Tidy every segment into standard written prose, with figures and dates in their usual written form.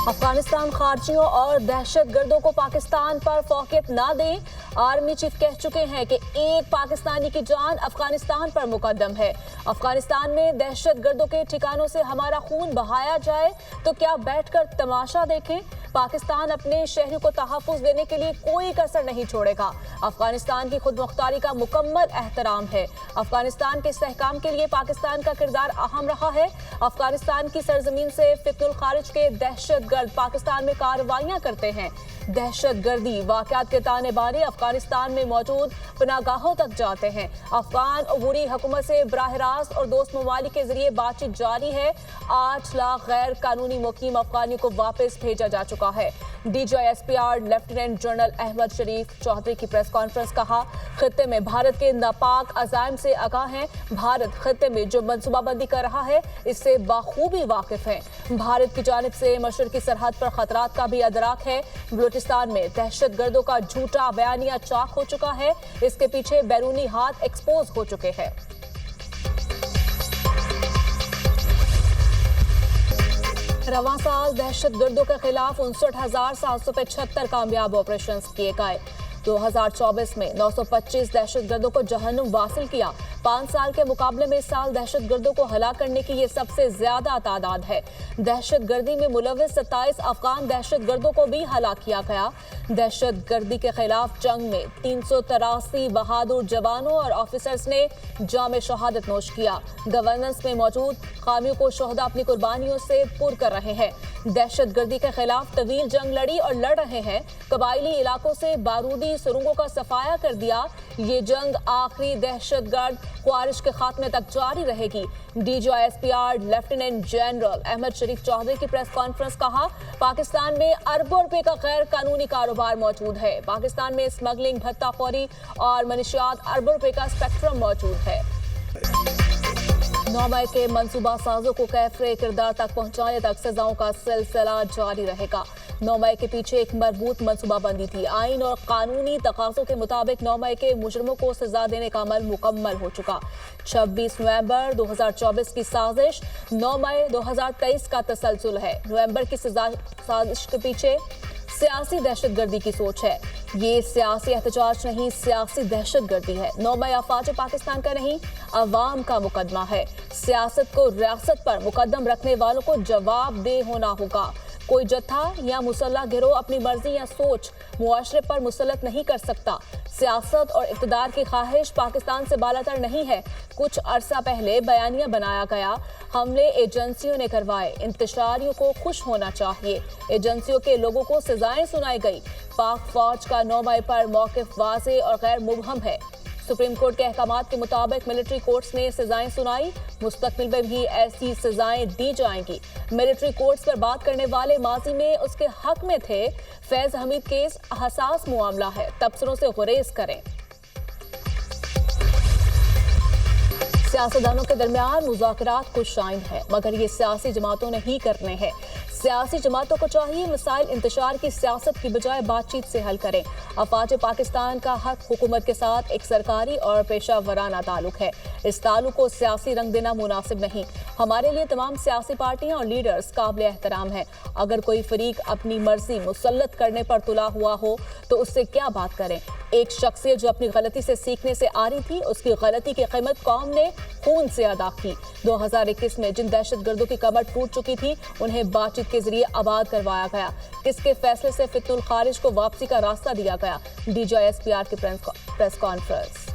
अफगानिस्तान खारजियों और दहशतगर्दों को पाकिस्तान पर फौकियत ना दें। आर्मी चीफ कह चुके हैं कि एक पाकिस्तानी की जान अफगानिस्तान पर मुकद्दम है। अफगानिस्तान में दहशतगर्दों के ठिकानों से हमारा खून बहाया जाए तो क्या बैठकर तमाशा देखें। पाकिस्तान अपने शहरों को तहफ़्फ़ुज़ देने के लिए कोई कसर नहीं छोड़ेगा। अफगानिस्तान की खुदमुख्तारी का मुकम्मल एहतराम है। अफगानिस्तान के इस्तेहकाम के लिए पाकिस्तान का किरदार अहम रहा है। अफगानिस्तान की सरजमीन से फितनुल खारिज के दहशतगर्द पाकिस्तान में कार्रवाइयां करते हैं। दहशतगर्दी वाक़यात के ताने बाने अफगानिस्तान में मौजूद पनागाहों तक जाते हैं। अफगान अबूरी हुकूमत से बराह रास्त और दोस्त ममालिक के जरिए बातचीत जारी है। 8 लाख गैर कानूनी मुकीम अफगानियों को वापस भेजा जा चुका है। DGISPR लेफ्टिनेंट जनरल अहमद शरीफ चौधरी की प्रेस कॉन्फ्रेंस कहा, खित्ते में भारत के नापाक अज़ाइम से आगाह हैं। भारत खित्ते में जो मनसूबाबंदी कर रहा है इससे बाखूबी वाकिफ है। भारत की जानिब से मशरकी सरहद पर खतरात का भी अदराक है। बलूचिस्तान में दहशतगर्दों का झूठा बयानिया चाक हो चुका है। इसके पीछे बैरूनी हाथ एक्सपोज हो चुके हैं। रवां साल दहशतगर्दों के खिलाफ 59,775 कामयाब ऑपरेशन किए गए। 2024 में 925 दहशतगर्दों को जहन्नुम वासिल किया। 5 साल के मुकाबले में इस साल दहशतगर्दों को हलाक करने की ये सबसे ज्यादा तादाद है। दहशतगर्दी में मुलव्विस 27 अफगान दहशतगर्दों को भी हलाक किया गया। दहशतगर्दी के खिलाफ जंग में 383 बहादुर जवानों और ऑफिसर्स ने जाम शहादत नोश किया। गवर्नेंस में मौजूद खामियों को शोहदा अपनी कुर्बानियों से पुर कर रहे हैं। दहशतगर्दी के खिलाफ तवील जंग लड़ी और लड़ रहे हैं। कबायली इलाकों से बारूदी सुरंगों का सफाया कर दिया। ये जंग आखिरी दहशतगर्द ख्वारिश के खात्मे तक जारी रहेगी। DGISPR लेफ्टिनेंट जनरल अहमद शरीफ चौधरी की प्रेस कॉन्फ्रेंस कहा, पाकिस्तान में अरबों रुपए का गैर कानूनी कारोबार मौजूद है। पाकिस्तान में स्मगलिंग, भत्ताखोरी और मनशियात अरबों रुपए का स्पेक्ट्रम मौजूद है। 9 मई के मंसूबा साजों को कैफरे किरदार तक पहुंचाने तक सजाओं का सिलसिला जारी रहेगा। 9 मई के पीछे एक मजबूत मनसूबाबंदी थी। आइन और कानूनी तकाज़ों के मुताबिक 9 मई के मुजरिमों को सजा देने का अमल मुकम्मल हो चुका। 26 नवंबर 2024 की साजिश 9 मई 2023 का तसलसल है। नवंबर की साजिश के पीछे सियासी दहशतगर्दी की सोच है। ये सियासी एहतजाज नहीं, सियासी दहशतगर्दी है। 9 मई अफवाज पाकिस्तान का नहीं, अवाम का मुकदमा है। सियासत को रियासत पर मुकदम रखने वालों को जवाबदेह होना होगा। कोई जत्था या मुसल्लह गिरोह अपनी मर्जी या सोच मुआशरे पर मुसल्लत नहीं कर सकता। सियासत और इक़्तिदार की ख्वाहिश पाकिस्तान से बालातर नहीं है। कुछ अरसा पहले बयानिया बनाया गया, हमले एजेंसियों ने करवाए, इंतशारियों को खुश होना चाहिए। एजेंसियों के लोगों को सजाएं सुनाई गई। पाक फौज का 9 मई पर मौक़िफ़ वाज़े और गैर मुबहम है। सुप्रीम कोर्ट के अहकामात के मुताबिक मिलिट्री कोर्ट्स ने सजाएं सुनाई। मुस्तकबिल में भी ऐसी सजाएं दी जाएंगी। मिलिट्री कोर्ट्स पर बात करने वाले माजी में उसके हक में थे। फैज हमीद केस हसास मामला है, तबसरों से गुरेज करें। सियासतदानों के दरमियान मुज़ाकरात कुछ शाइन है, मगर ये सियासी जमातों ने ही करने हैं। सियासी जमातों को चाहिए मसाइल इंतशार की सियासत की बजाय बातचीत से हल करें। अफवाज पाकिस्तान का हक हुकूमत के साथ एक सरकारी और पेशा वराना ताल्लुक है। इस ताल्लुक को सियासी रंग देना मुनासिब नहीं। हमारे लिए तमाम सियासी पार्टियां और लीडर्स काबिल एहतराम हैं। अगर कोई फरीक अपनी मर्जी मुसल्लत करने पर तुला हुआ हो तो उससे क्या बात करें। एक शख्सियत जो अपनी गलती से सीखने से आ रही थी, उसकी गलती की कीमत कौम ने खून से अदा की। 2021 में जिन दहशतगर्दों की कमर टूट चुकी थी उन्हें बातचीत के जरिए आबाद करवाया गया। किसके फैसले से फितनुल खारिज को वापसी का रास्ता दिया गया। DGISPR की प्रेस कॉन्फ्रेंस।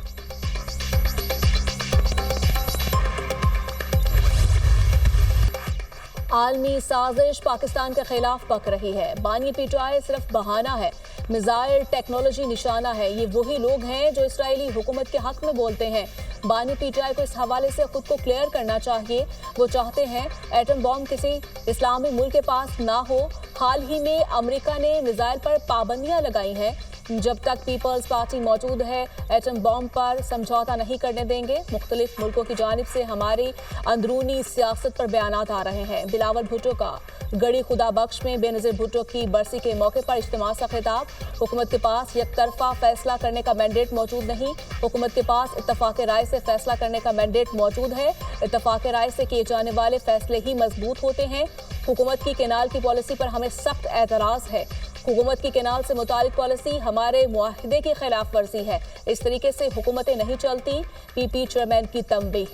आलमी साजिश पाकिस्तान के खिलाफ पक रही है। बानी पीटाए सिर्फ बहाना है। मिसाइल टेक्नोलॉजी निशाना है। ये वही लोग हैं जो इसराइली हुकूमत के हक में बोलते हैं। बानी पीटीआई को इस हवाले से खुद को क्लियर करना चाहिए। वो चाहते हैं एटम बॉम्ब किसी इस्लामी मुल्क के पास ना हो। हाल ही में अमेरिका ने मिसाइल पर पाबंदियां लगाई हैं। जब तक पीपल्स पार्टी मौजूद है, एटम बॉम्ब पर समझौता नहीं करने देंगे। मुख्तलिफ मुल्कों की जानिब से हमारी अंदरूनी सियासत पर बयानात आ रहे हैं। बिलावल भुट्टो का गड़ी खुदा बख्श में बेनज़ीर भुट्टो की बरसी के मौके पर इज्तिमा सा खिताब। हुकूमत के पास यकतरफा फैसला करने का मैंडेट मौजूद नहीं। हुकूमत के पास इत्तफाक राय से फैसला करने का मैंडेट मौजूद है। इत्तफाक राय से किए जाने वाले फैसले ही मजबूत होते हैं। हुकूमत की केनाल की पॉलिसी पर हमें सख्त एतराज़ है। हुकूमत की केनाल से मुतालिक पॉलिसी हमारे मुआहदे की खिलाफ वर्जी है। इस तरीके से हुकूमतें नहीं चलती। पीपी चेयरमैन की तंबीह।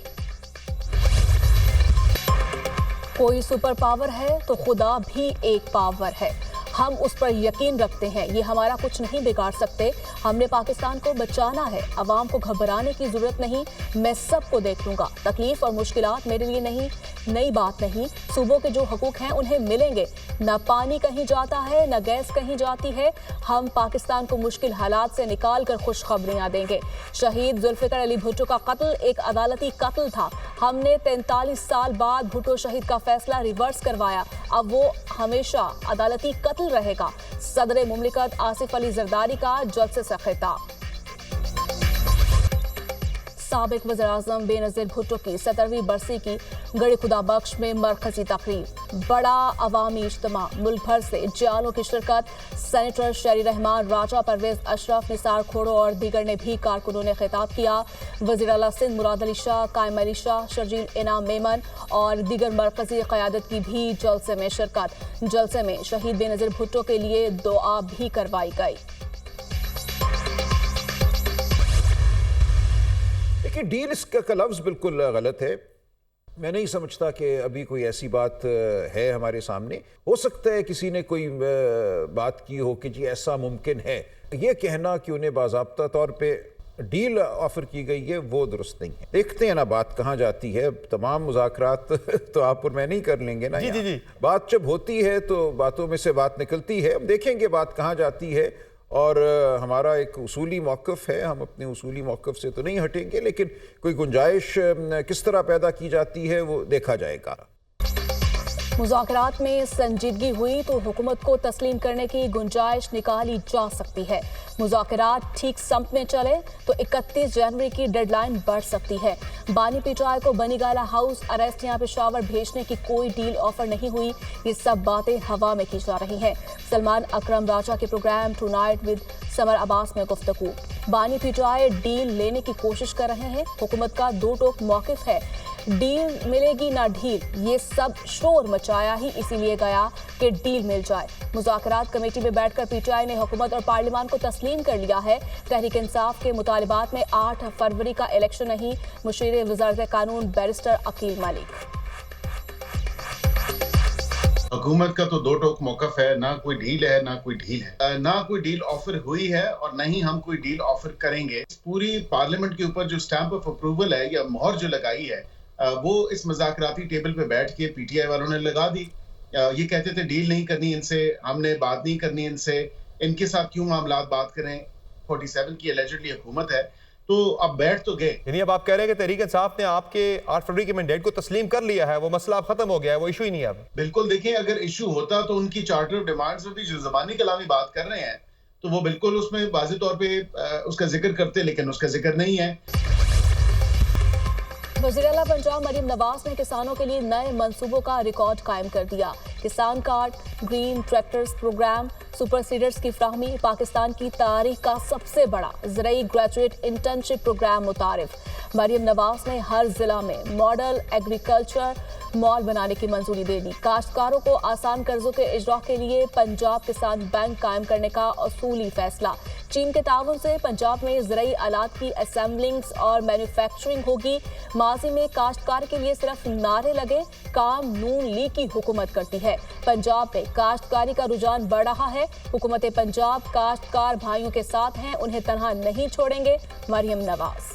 कोई सुपर पावर है तो खुदा भी एक पावर है। हम उस पर यकीन रखते हैं। ये हमारा कुछ नहीं बिगाड़ सकते। हमने पाकिस्तान को बचाना है। अवाम को घबराने की जरूरत नहीं। मैं सबको देख लूंगा। तकलीफ और मुश्किलात मेरे लिए नहीं, नई बात नहीं। सूबों के जो हकूक हैं उन्हें मिलेंगे। न पानी कहीं जाता है, न गैस कहीं जाती है। हम पाकिस्तान को मुश्किल हालात से निकाल कर खुशखबरियां देंगे। शहीद जुल्फिकार अली भुट्टो का कत्ल एक अदालती कत्ल था। हमने 43 साल बाद भुट्टो शहीद का फैसला रिवर्स करवाया। अब वो हमेशा अदालती कत्ल रहेगा। सदर मुमलिकत आसिफ अली जरदारी का जल्से से खिताब। साबिक वज़ीर-ए-आज़म बेनज़ीर भुट्टो की 70वीं बरसी की गड़ी खुदा बख्श में मरकजी तकरीब, बड़ा अवामी इज्तिमा, मुल्क भर से जियालों की शिरकत। सेनेटर शहरी रहमान, राजा परवेज अशरफ, निसार खोड़ो और दीगर ने भी कारकुनों ने खिताब किया। वज़ीर आला सिंध मुराद अली शाह, कायम अली शाह, शर्जील इनाम मेमन और दीगर मरकजी क़यादत की भी जलसे में शिरकत। जलसे में शहीद बेनज़ीर भुट्टो के लिए दुआ भी करवाई गई। देखिए, डील इसका लफ्ज़ बिल्कुल गलत है। मैं नहीं समझता कि अभी कोई ऐसी बात है हमारे सामने। हो सकता है किसी ने कोई बात की हो कि जी ऐसा मुमकिन है। ये कहना कि उन्हें बाज़ाब्ता तौर पे डील ऑफर की गई है वो दुरुस्त नहीं है। देखते हैं ना बात कहाँ जाती है। तमाम मुज़ाकरात तो आप और मैं नहीं कर लेंगे ना। जी। बात जब होती है तो बातों में से बात निकलती है। हम देखेंगे बात कहाँ जाती है। और हमारा एक उसूली मौक़िफ़ है, हम अपने उसूली मौक़िफ़ से तो नहीं हटेंगे, लेकिन कोई गुंजाइश किस तरह पैदा की जाती है वो देखा जाएगा। मुज़ाकरात में संजीदगी हुई तो हुकूमत को तस्लीम करने की गुंजाइश निकाली जा सकती है। मुज़ाकरात ठीक सम्त में चले तो 31 जनवरी की डेडलाइन बढ़ सकती है। बानी पीटाई को बनीगाला हाउस अरेस्ट या पेशावर भेजने की कोई डील ऑफर नहीं हुई। ये सब बातें हवा में की जा रही हैं। सलमान अकरम राजा के programme tonight with Samar Abbas में गुफ्तगू। बानी पीटाई डील लेने की कोशिश कर रहे हैं। हुकूमत का दो टोक मौक़िफ़ है, डील मिलेगी ना ढील। ये सब शोर मचाया ही इसीलिए गया कि डील मिल जाए। मुज़ाकरात कमेटी में बैठकर पीटीआई ने हुकूमत और पार्लियामान को तस्लीम कर लिया है। तहरीक इंसाफ के मुतालिबात में 8 फरवरी का इलेक्शन नहीं। मुशीर वज़ारत कानून बैरिस्टर अकील मलिक। हुकूमत का तो दो टोक मौक़िफ़ है, ना कोई डील है ना कोई ढील है। ना कोई डील ऑफर हुई है और न ही हम कोई डील ऑफर करेंगे। पूरी पार्लियामेंट के ऊपर जो स्टैंप ऑफ अप्रूवल है या मोहर जो लगाई है वो इस मज़ाकराती टेबल पे बैठ के पीटीआई वालों ने लगा दी। ये कहते थे डील नहीं करनी इनसे, हमने बात नहीं करनी इनसे, इनके साथ क्यों मामलात बात करें। 47 की एलिजिडली हुकूमत है तो अब बैठ तो गए। यानी अब आप कह रहे हैं कि तहरीक इंसाफ ने आपके 8 फरवरी के मैंडेट को तस्लीम कर लिया है, वो मसला अब खत्म हो गया है, वो इशू ही नहीं है अब। बिल्कुल, देखिए अगर इशू होता तो उनकी चार्टर ऑफ डिमांड्स में भी जो ज़बानी कलामी बात कर रहे हैं तो वो बिल्कुल उसमें वाज़ेह तौर पे उसका जिक्र करते, लेकिन उसका जिक्र नहीं है। वज़ीर आला पंजाब मरियम नवाज ने किसानों के लिए नए मंसूबों का रिकॉर्ड कायम कर दिया। किसान card, green tractors program, super seeders की फ्राहमी, पाकिस्तान की तारीख का सबसे बड़ा ज़रई ग्रेजुएट इंटर्नशिप प्रोग्राम मुतारिफ। मरियम नवाज ने हर जिला में मॉडल एग्रीकल्चर मॉल बनाने की मंजूरी दे दी। काश्तकारों को आसान कर्जों के इजरा के लिए पंजाब किसान बैंक कायम करने का असूली फैसला। चीन के ताउन से पंजाब में ज़रई आलात की असेंबलिंग्स और मैन्युफैक्चरिंग होगी। माजी में काश्तकार के लिए सिर्फ नारे लगे, काम नून लीग की हुकूमत करती है। पंजाब में काश्तकारी का रुझान बढ़ रहा है। हुकूमत पंजाब काश्तकार भाइयों के साथ हैं, उन्हें तनहा नहीं छोड़ेंगे। मरियम नवाज।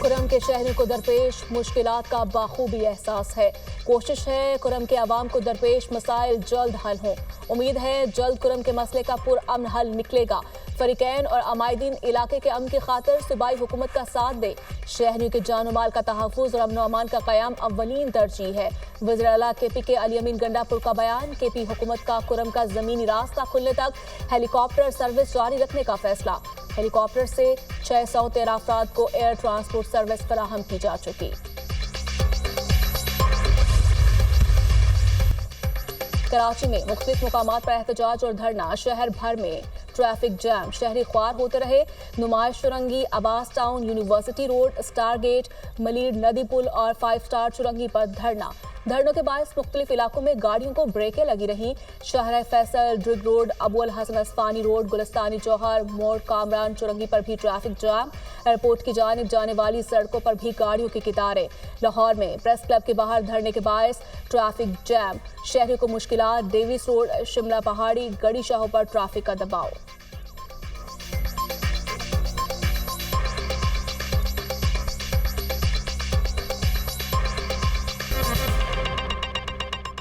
कुरम के शहरों को दरपेश मुश्किलात का बाखूबी एहसास है। कोशिश है कुरम के अवाम को दरपेश मसाइल जल्द हल हों। उम्मीद है जल्द कुरम के मसले का पुरअमन हल निकलेगा। फरीकैन और अमायदीन इलाके के अमन की खातिर सूबाई हुकूमत का साथ दे। शहरियों के जान माल का तहफ़्फ़ुज़ और अमन व अमान का क़याम अव्वलीन तरजीह है। वज़ीर आला KP के अली अमीन गंडापुर का बयान। KP हुकूमत का कुरम का ज़मीनी रास्ता खुलने तक हेलीकॉप्टर सर्विस जारी रखने का फैसला। हेलीकॉप्टर से 613 अफराद को एयर ट्रांसपोर्ट सर्विस फराहम की जा चुकी। कराची में मुख्तलिफ मुकामात पर एहतजाज और धरना। शहर भर में ट्रैफिक जैम, शहरी ख्वार होते रहे। Numaish Chowrangi, Abbas Town, University Road, Star Gate, Malir नदी पुल और 5 स्टार चुरंगी पर धरनों के बायस मुख्तलिफ इलाकों में गाड़ियों को ब्रेकें लगी रहीं। शाहरा फैसल, ड्रिग रोड, अबुल हसन अस्फानी रोड, गुलिस्तानी जौहर मोड़, कामरान चुरंगी पर भी ट्रैफिक जाम। एयरपोर्ट की जानिब जाने वाली सड़कों पर भी गाड़ियों की कितारें। लाहौर में प्रेस क्लब के बाहर धरने के बायस ट्रैफिक जैम, शहरियों को मुश्किलात। डेविस रोड, शिमला पहाड़ी, गड़ी शाहों पर ट्रैफिक का दबाव।